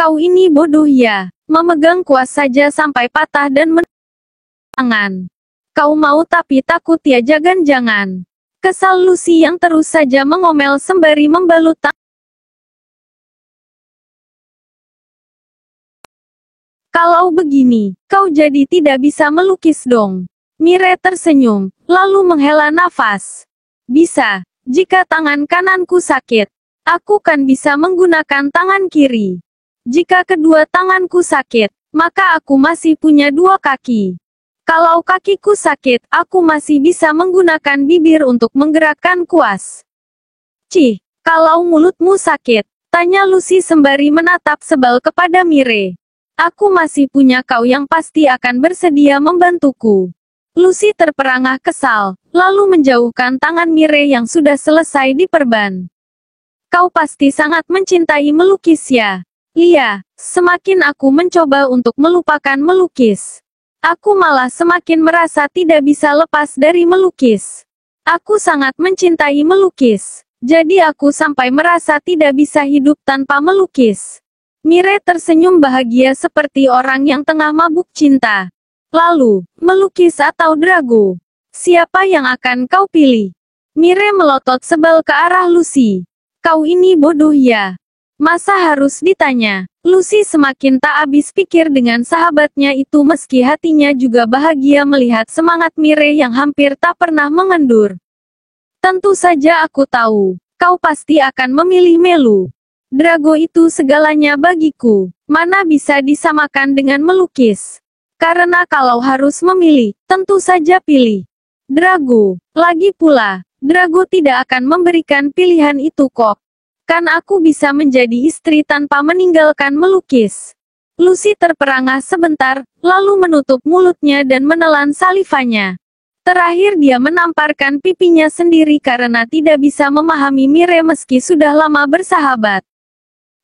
Kau ini bodoh ya. Memegang kuas saja sampai patah dan menangan. Kau mau tapi takut ya, jangan-jangan. Kesal Lucy yang terus saja mengomel sembari membalut tangan. Kalau begini, kau jadi tidak bisa melukis dong. Mire tersenyum, lalu menghela nafas. Bisa, jika tangan kananku sakit, aku kan bisa menggunakan tangan kiri. Jika kedua tanganku sakit, maka aku masih punya dua kaki. Kalau kakiku sakit, aku masih bisa menggunakan bibir untuk menggerakkan kuas. Cih, kalau mulutmu sakit, tanya Lucy sembari menatap sebal kepada Mire. Aku masih punya kau yang pasti akan bersedia membantuku. Lucy terperangah kesal, lalu menjauhkan tangan Mire yang sudah selesai diperban. Kau pasti sangat mencintai melukis ya? Iya, semakin aku mencoba untuk melupakan melukis, aku malah semakin merasa tidak bisa lepas dari melukis. Aku sangat mencintai melukis, jadi aku sampai merasa tidak bisa hidup tanpa melukis. Mire tersenyum bahagia seperti orang yang tengah mabuk cinta. Lalu, melukis atau Drago? Siapa yang akan kau pilih? Mire melotot sebal ke arah Lucy. Kau ini bodoh ya? Masa harus ditanya? Lucy semakin tak habis pikir dengan sahabatnya itu meski hatinya juga bahagia melihat semangat Mire yang hampir tak pernah mengendur. Tentu saja aku tahu, kau pasti akan memilih Melu. Drago itu segalanya bagiku, mana bisa disamakan dengan melukis. Karena kalau harus memilih, tentu saja pilih Drago. Lagi pula, Drago tidak akan memberikan pilihan itu kok. Kan aku bisa menjadi istri tanpa meninggalkan melukis. Lucy terperangah sebentar, lalu menutup mulutnya dan menelan salivanya. Terakhir dia menamparkan pipinya sendiri karena tidak bisa memahami Mire meski sudah lama bersahabat.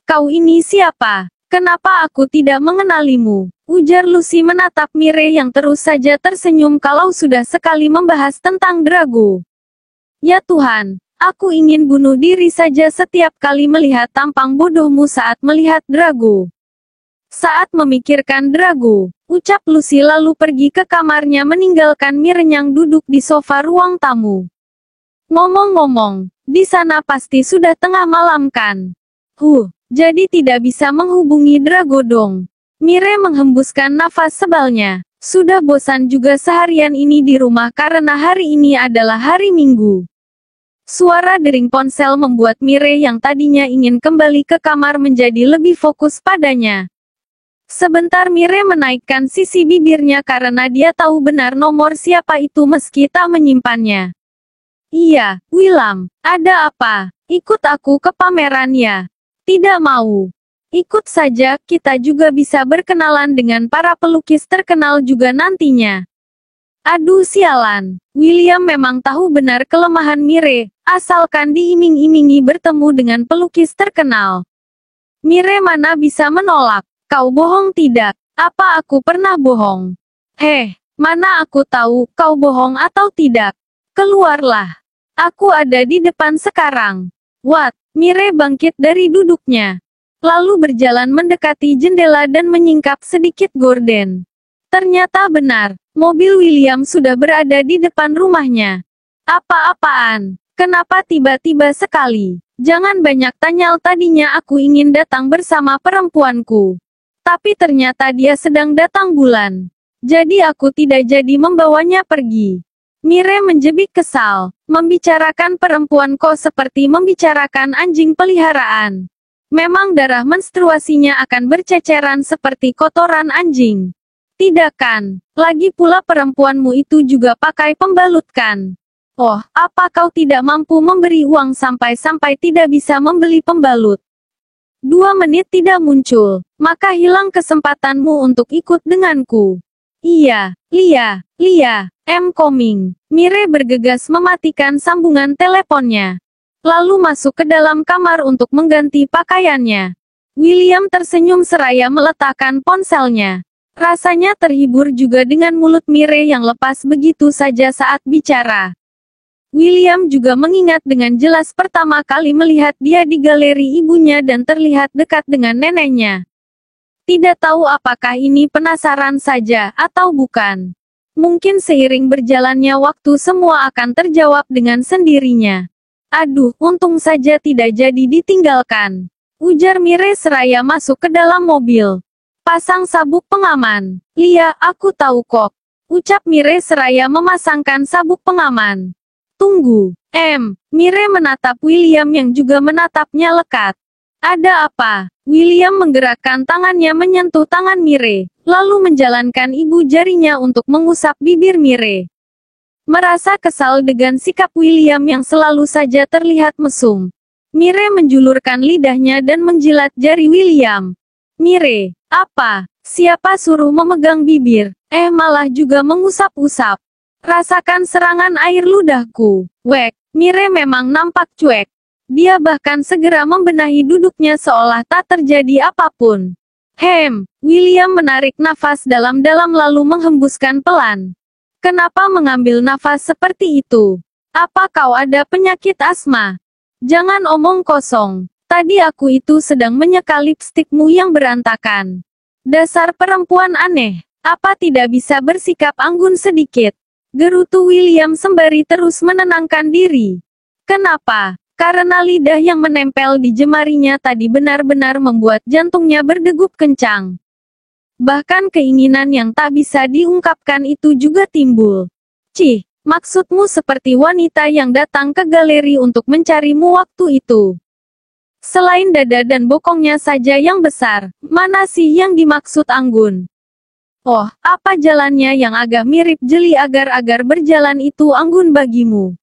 Kau ini siapa? Kenapa aku tidak mengenalimu? Ujar Lucy menatap Mire yang terus saja tersenyum kalau sudah sekali membahas tentang Drago. Ya Tuhan. Aku ingin bunuh diri saja setiap kali melihat tampang bodohmu saat melihat Drago. Saat memikirkan Drago, ucap Lucy lalu pergi ke kamarnya meninggalkan Mire yang duduk di sofa ruang tamu. Ngomong-ngomong, di sana pasti sudah tengah malam kan? Jadi tidak bisa menghubungi Drago dong. Mire menghembuskan nafas sebalnya. Sudah bosan juga seharian ini di rumah karena hari ini adalah hari Minggu. Suara dering ponsel membuat Mire yang tadinya ingin kembali ke kamar menjadi lebih fokus padanya. Sebentar Mire menaikkan sisi bibirnya karena dia tahu benar nomor siapa itu meski tak menyimpannya. Iya, Willam, ada apa? Ikut aku ke pameran ya? Tidak mau. Ikut saja, kita juga bisa berkenalan dengan para pelukis terkenal juga nantinya. Aduh sialan, William memang tahu benar kelemahan Mire, asalkan diiming-imingi bertemu dengan pelukis terkenal. Mire mana bisa menolak, kau bohong tidak? Apa aku pernah bohong? Mana aku tahu, kau bohong atau tidak? Keluarlah. Aku ada di depan sekarang. What? Mire bangkit dari duduknya. Lalu berjalan mendekati jendela dan menyingkap sedikit gorden. Ternyata benar, mobil William sudah berada di depan rumahnya. Apa-apaan? Kenapa tiba-tiba sekali? Jangan banyak tanya, tadinya aku ingin datang bersama perempuanku. Tapi ternyata dia sedang datang bulan. Jadi aku tidak jadi membawanya pergi. Mire menjebik kesal. Membicarakan perempuan kok seperti membicarakan anjing peliharaan. Memang darah menstruasinya akan berceceran seperti kotoran anjing. Tidak kan? Lagi pula perempuanmu itu juga pakai pembalut kan? Oh, apa kau tidak mampu memberi uang sampai-sampai tidak bisa membeli pembalut? 2 menit tidak muncul, maka hilang kesempatanmu untuk ikut denganku. Iya, Lia, I'm coming. Mire bergegas mematikan sambungan teleponnya. Lalu masuk ke dalam kamar untuk mengganti pakaiannya. William tersenyum seraya meletakkan ponselnya. Rasanya terhibur juga dengan mulut Mire yang lepas begitu saja saat bicara. William juga mengingat dengan jelas pertama kali melihat dia di galeri ibunya dan terlihat dekat dengan neneknya. Tidak tahu apakah ini penasaran saja atau bukan. Mungkin seiring berjalannya waktu semua akan terjawab dengan sendirinya. Aduh, untung saja tidak jadi ditinggalkan. Ujar Mire seraya masuk ke dalam mobil. Pasang sabuk pengaman. Lia, aku tahu kok. Ucap Mire seraya memasangkan sabuk pengaman. Tunggu. Mire menatap William yang juga menatapnya lekat. Ada apa? William menggerakkan tangannya menyentuh tangan Mire, lalu menjalankan ibu jarinya untuk mengusap bibir Mire. Merasa kesal dengan sikap William yang selalu saja terlihat mesum, Mire menjulurkan lidahnya dan menjilat jari William. Mire, apa? Siapa suruh memegang bibir? Malah juga mengusap-usap. Rasakan serangan air ludahku. Wek, Mire memang nampak cuek. Dia bahkan segera membenahi duduknya seolah tak terjadi apapun. William menarik nafas dalam-dalam lalu menghembuskan pelan. Kenapa mengambil nafas seperti itu? Apa kau ada penyakit asma? Jangan omong kosong. Tadi aku itu sedang menyeka lipstikmu yang berantakan. Dasar perempuan aneh. Apa tidak bisa bersikap anggun sedikit? Gerutu William sembari terus menenangkan diri. Kenapa? Karena lidah yang menempel di jemarinya tadi benar-benar membuat jantungnya berdegup kencang. Bahkan keinginan yang tak bisa diungkapkan itu juga timbul. Cih, maksudmu seperti wanita yang datang ke galeri untuk mencarimu waktu itu. Selain dada dan bokongnya saja yang besar, mana sih yang dimaksud anggun? Oh, apa jalannya yang agak mirip jeli agar-agar berjalan itu anggun bagimu?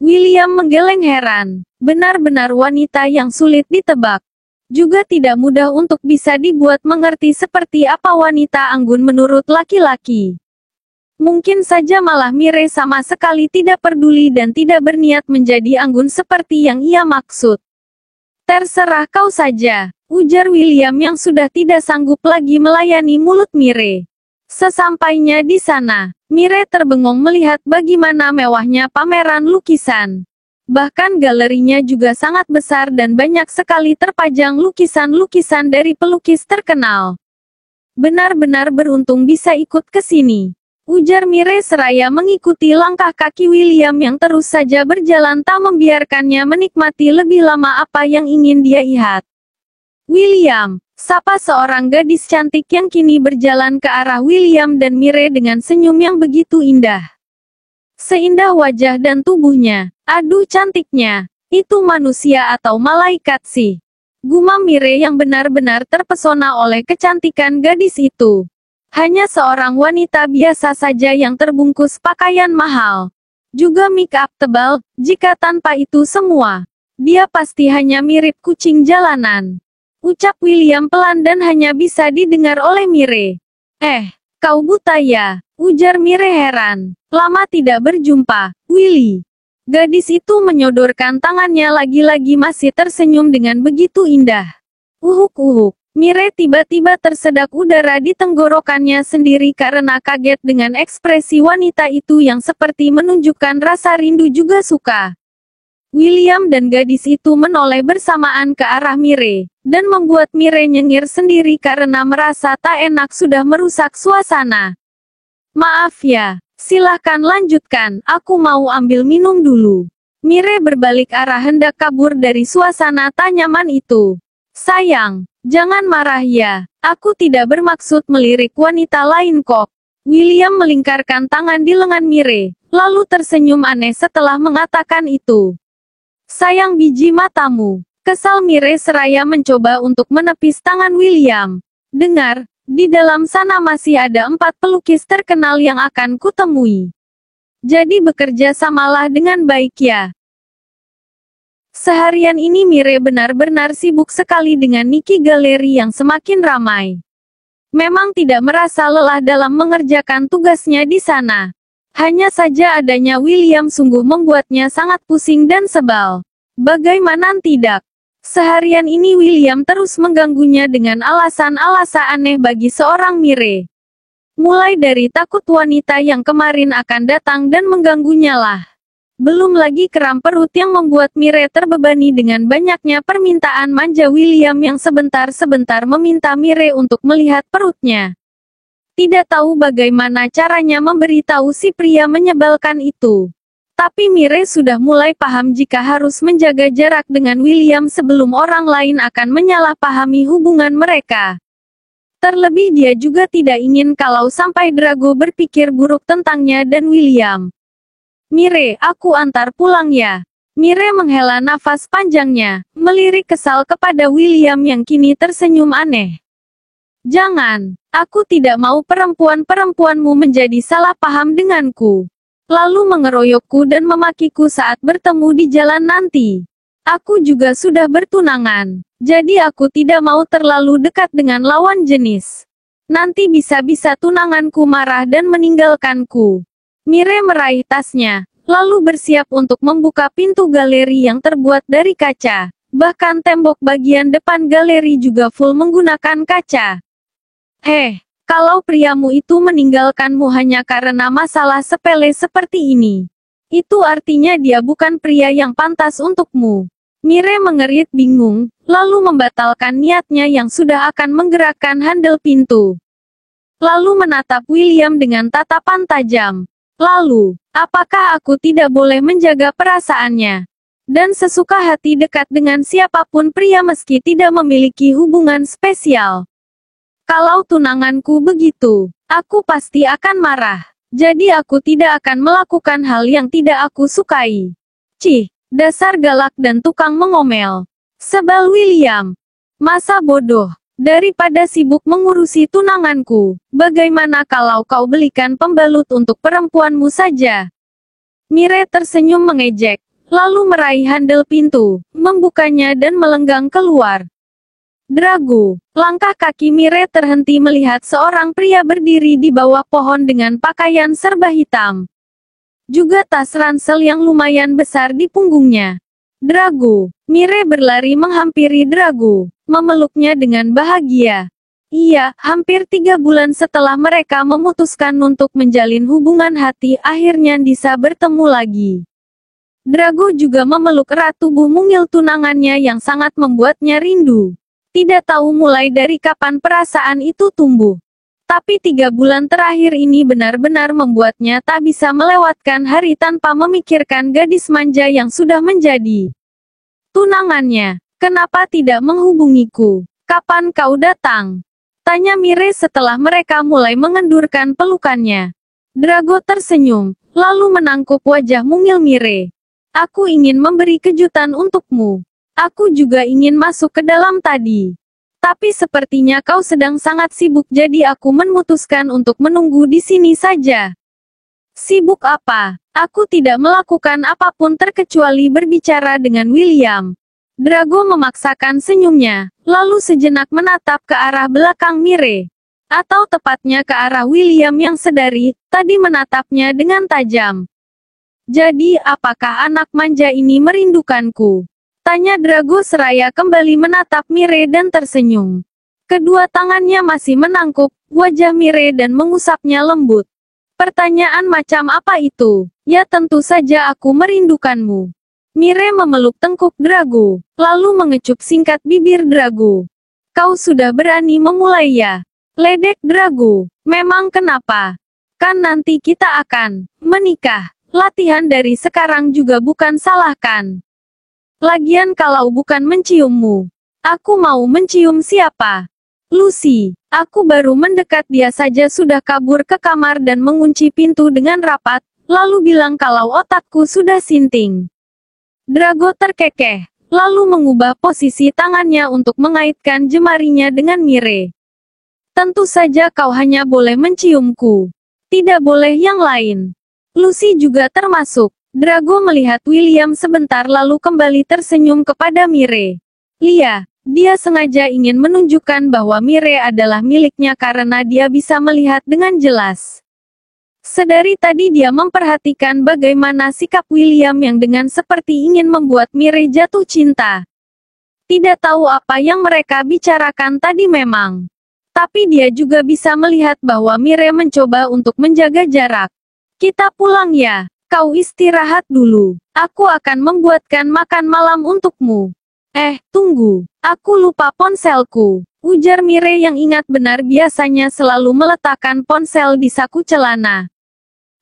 William menggeleng heran. Benar-benar wanita yang sulit ditebak. Juga tidak mudah untuk bisa dibuat mengerti seperti apa wanita anggun menurut laki-laki. Mungkin saja malah Mire sama sekali tidak peduli dan tidak berniat menjadi anggun seperti yang ia maksud. Terserah kau saja, ujar William yang sudah tidak sanggup lagi melayani mulut Mire. Sesampainya di sana, Mire terbengong melihat bagaimana mewahnya pameran lukisan. Bahkan galerinya juga sangat besar dan banyak sekali terpajang lukisan-lukisan dari pelukis terkenal. Benar-benar beruntung bisa ikut ke sini. Ujar Mire seraya mengikuti langkah kaki William yang terus saja berjalan tak membiarkannya menikmati lebih lama apa yang ingin dia lihat. William, sapa seorang gadis cantik yang kini berjalan ke arah William dan Mire dengan senyum yang begitu indah. Seindah wajah dan tubuhnya. Aduh cantiknya. Itu manusia atau malaikat sih? Gumam Mire yang benar-benar terpesona oleh kecantikan gadis itu. Hanya seorang wanita biasa saja yang terbungkus pakaian mahal. Juga make up tebal, jika tanpa itu semua, dia pasti hanya mirip kucing jalanan. Ucap William pelan dan hanya bisa didengar oleh Mire. Kau buta ya? Ujar Mire heran. Lama tidak berjumpa, Willy. Gadis itu menyodorkan tangannya lagi-lagi masih tersenyum dengan begitu indah. Uhuk-uhuk. Mire tiba-tiba tersedak udara di tenggorokannya sendiri karena kaget dengan ekspresi wanita itu yang seperti menunjukkan rasa rindu juga suka. William dan gadis itu menoleh bersamaan ke arah Mire, dan membuat Mire nyengir sendiri karena merasa tak enak sudah merusak suasana. Maaf ya, silahkan lanjutkan, aku mau ambil minum dulu. Mire berbalik arah hendak kabur dari suasana tak nyaman itu. Sayang, jangan marah ya, aku tidak bermaksud melirik wanita lain kok. William melingkarkan tangan di lengan Mire, lalu tersenyum aneh setelah mengatakan itu. Sayang biji matamu. Kesal Mire seraya mencoba untuk menepis tangan William. Dengar, di dalam sana masih ada 4 pelukis terkenal yang akan kutemui. Jadi bekerja samalah dengan baik ya. Seharian ini Mire benar-benar sibuk sekali dengan Nikki Galeri yang semakin ramai. Memang tidak merasa lelah dalam mengerjakan tugasnya di sana. Hanya saja adanya William sungguh membuatnya sangat pusing dan sebal. Bagaimana tidak? Seharian ini William terus mengganggunya dengan alasan-alasan aneh bagi seorang Mire. Mulai dari takut wanita yang kemarin akan datang dan mengganggunya lah. Belum lagi kram perut yang membuat Mire terbebani dengan banyaknya permintaan manja William yang sebentar-sebentar meminta Mire untuk melihat perutnya. Tidak tahu bagaimana caranya memberitahu si pria menyebalkan itu. Tapi Mire sudah mulai paham jika harus menjaga jarak dengan William sebelum orang lain akan menyalahpahami hubungan mereka. Terlebih dia juga tidak ingin kalau sampai Drago berpikir buruk tentangnya dan William. Mire, aku antar pulang ya. Mire menghela nafas panjangnya, melirik kesal kepada William yang kini tersenyum aneh. Jangan, aku tidak mau perempuan-perempuanmu menjadi salah paham denganku. Lalu mengeroyokku dan memakiku saat bertemu di jalan nanti. Aku juga sudah bertunangan, jadi aku tidak mau terlalu dekat dengan lawan jenis. Nanti bisa-bisa tunanganku marah dan meninggalkanku. Mire meraih tasnya, lalu bersiap untuk membuka pintu galeri yang terbuat dari kaca. Bahkan tembok bagian depan galeri juga full menggunakan kaca. Kalau priamu itu meninggalkanmu hanya karena masalah sepele seperti ini, itu artinya dia bukan pria yang pantas untukmu. Mire mengerit bingung, lalu membatalkan niatnya yang sudah akan menggerakkan handle pintu. Lalu menatap William dengan tatapan tajam. Lalu, apakah aku tidak boleh menjaga perasaannya? Dan sesuka hati dekat dengan siapapun pria meski tidak memiliki hubungan spesial. Kalau tunanganku begitu, aku pasti akan marah. Jadi aku tidak akan melakukan hal yang tidak aku sukai. Cih, dasar galak dan tukang mengomel. Sebal William. Masa bodoh. Daripada sibuk mengurusi tunanganku, bagaimana kalau kau belikan pembalut untuk perempuanmu saja? Mire tersenyum mengejek, lalu meraih handle pintu, membukanya dan melenggang keluar. Drago, langkah kaki Mire terhenti melihat seorang pria berdiri di bawah pohon dengan pakaian serba hitam. Juga tas ransel yang lumayan besar di punggungnya. Drago, Mire berlari menghampiri Drago, memeluknya dengan bahagia. Iya, hampir 3 bulan setelah mereka memutuskan untuk menjalin hubungan hati, akhirnya bisa bertemu lagi. Drago juga memeluk erat tubuh mungil tunangannya yang sangat membuatnya rindu. Tidak tahu mulai dari kapan perasaan itu tumbuh. Tapi 3 bulan terakhir ini benar-benar membuatnya tak bisa melewatkan hari tanpa memikirkan gadis manja yang sudah menjadi tunangannya. Kenapa tidak menghubungiku? Kapan kau datang? Tanya Mire setelah mereka mulai mengendurkan pelukannya. Drago tersenyum, lalu menangkup wajah mungil Mire. Aku ingin memberi kejutan untukmu. Aku juga ingin masuk ke dalam tadi. Tapi sepertinya kau sedang sangat sibuk jadi aku memutuskan untuk menunggu di sini saja. Sibuk apa? Aku tidak melakukan apapun terkecuali berbicara dengan William. Drago memaksakan senyumnya, lalu sejenak menatap ke arah belakang Mire. Atau tepatnya ke arah William yang sedari, tadi menatapnya dengan tajam. Jadi, apakah anak manja ini merindukanku? Tanya Drago seraya kembali menatap Mire dan tersenyum. Kedua tangannya masih menangkup wajah Mire dan mengusapnya lembut. Pertanyaan macam apa itu? Ya tentu saja aku merindukanmu. Mire memeluk tengkuk Drago, lalu mengecup singkat bibir Drago. Kau sudah berani memulai ya? Ledek Drago. Memang kenapa? Kan nanti kita akan menikah. Latihan dari sekarang juga bukan salahkan. Lagian kalau bukan menciummu, aku mau mencium siapa? Lucy, aku baru mendekat dia saja sudah kabur ke kamar dan mengunci pintu dengan rapat, lalu bilang kalau otakku sudah sinting. Drago terkekeh, lalu mengubah posisi tangannya untuk mengaitkan jemarinya dengan Mire. Tentu saja kau hanya boleh menciumku. Tidak boleh yang lain. Lucy juga termasuk. Drago melihat William sebentar lalu kembali tersenyum kepada Mire. Iya, dia sengaja ingin menunjukkan bahwa Mire adalah miliknya karena dia bisa melihat dengan jelas. Sedari tadi dia memperhatikan bagaimana sikap William yang dengan seperti ingin membuat Mire jatuh cinta. Tidak tahu apa yang mereka bicarakan tadi memang. Tapi dia juga bisa melihat bahwa Mire mencoba untuk menjaga jarak. Kita pulang ya. Kau istirahat dulu. Aku akan membuatkan makan malam untukmu. Tunggu. Aku lupa ponselku. Ujar Mire yang ingat benar biasanya selalu meletakkan ponsel di saku celana.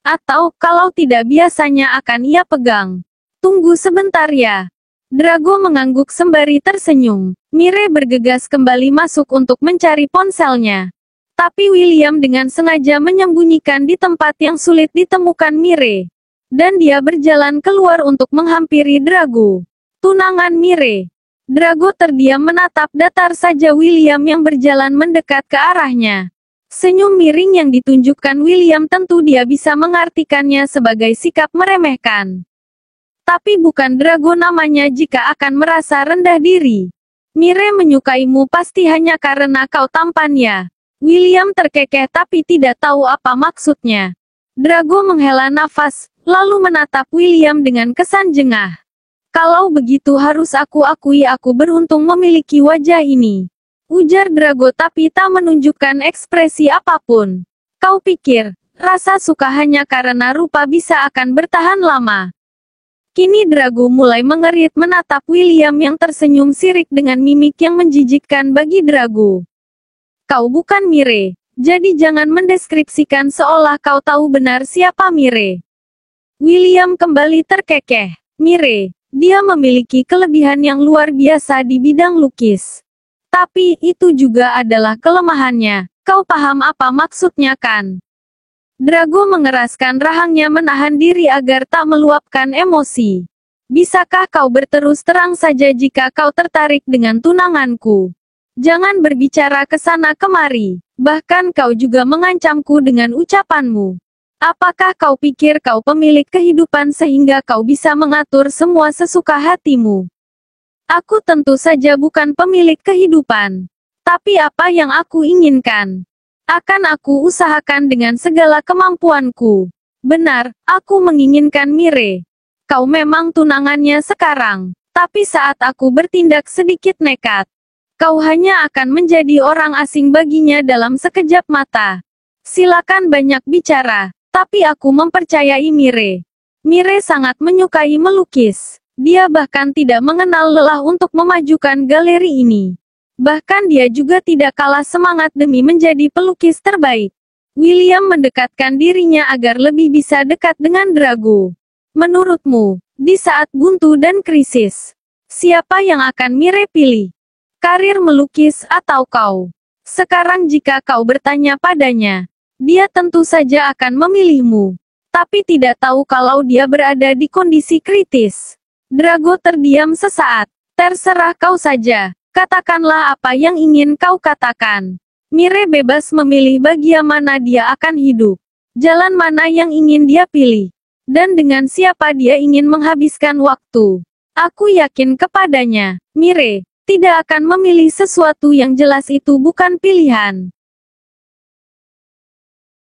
Atau, kalau tidak biasanya akan ia pegang. Tunggu sebentar ya. Drago mengangguk sembari tersenyum. Mire bergegas kembali masuk untuk mencari ponselnya. Tapi William dengan sengaja menyembunyikan di tempat yang sulit ditemukan Mire. Dan dia berjalan keluar untuk menghampiri Drago. Tunangan Mire. Drago terdiam menatap datar saja William yang berjalan mendekat ke arahnya. Senyum miring yang ditunjukkan William tentu dia bisa mengartikannya sebagai sikap meremehkan. Tapi bukan Drago namanya jika akan merasa rendah diri. Mire menyukaimu pasti hanya karena kau tampan ya. William terkekeh tapi tidak tahu apa maksudnya. Drago menghela nafas, lalu menatap William dengan kesan jengah. Kalau begitu harus aku akui aku beruntung memiliki wajah ini. Ujar Drago tapi tak menunjukkan ekspresi apapun. Kau pikir, rasa suka hanya karena rupa bisa akan bertahan lama. Kini Drago mulai mengerit menatap William yang tersenyum sirik dengan mimik yang menjijikkan bagi Drago. Kau bukan Mire, jadi jangan mendeskripsikan seolah kau tahu benar siapa Mire. William kembali terkekeh. Mire, dia memiliki kelebihan yang luar biasa di bidang lukis. Tapi, itu juga adalah kelemahannya. Kau paham apa maksudnya kan? Drago mengeraskan rahangnya menahan diri agar tak meluapkan emosi. Bisakah kau berterus terang saja jika kau tertarik dengan tunanganku? Jangan berbicara ke sana kemari. Bahkan kau juga mengancamku dengan ucapanmu. Apakah kau pikir kau pemilik kehidupan sehingga kau bisa mengatur semua sesuka hatimu? Aku tentu saja bukan pemilik kehidupan. Tapi apa yang aku inginkan? Akan aku usahakan dengan segala kemampuanku. Benar, aku menginginkan Mire. Kau memang tunangannya sekarang. Tapi saat aku bertindak sedikit nekat, kau hanya akan menjadi orang asing baginya dalam sekejap mata. Silakan banyak bicara. Tapi aku mempercayai Mire. Mire sangat menyukai melukis. Dia bahkan tidak mengenal lelah untuk memajukan galeri ini. Bahkan dia juga tidak kalah semangat demi menjadi pelukis terbaik. William mendekatkan dirinya agar lebih bisa dekat dengan Drago. Menurutmu, di saat buntu dan krisis, siapa yang akan Mire pilih? Karir melukis atau kau? Sekarang jika kau bertanya padanya, dia tentu saja akan memilihmu. Tapi tidak tahu kalau dia berada di kondisi kritis. Drago terdiam sesaat. Terserah kau saja. Katakanlah apa yang ingin kau katakan. Mire bebas memilih bagian mana dia akan hidup. Jalan mana yang ingin dia pilih. Dan dengan siapa dia ingin menghabiskan waktu. Aku yakin kepadanya. Mire tidak akan memilih sesuatu yang jelas itu bukan pilihan.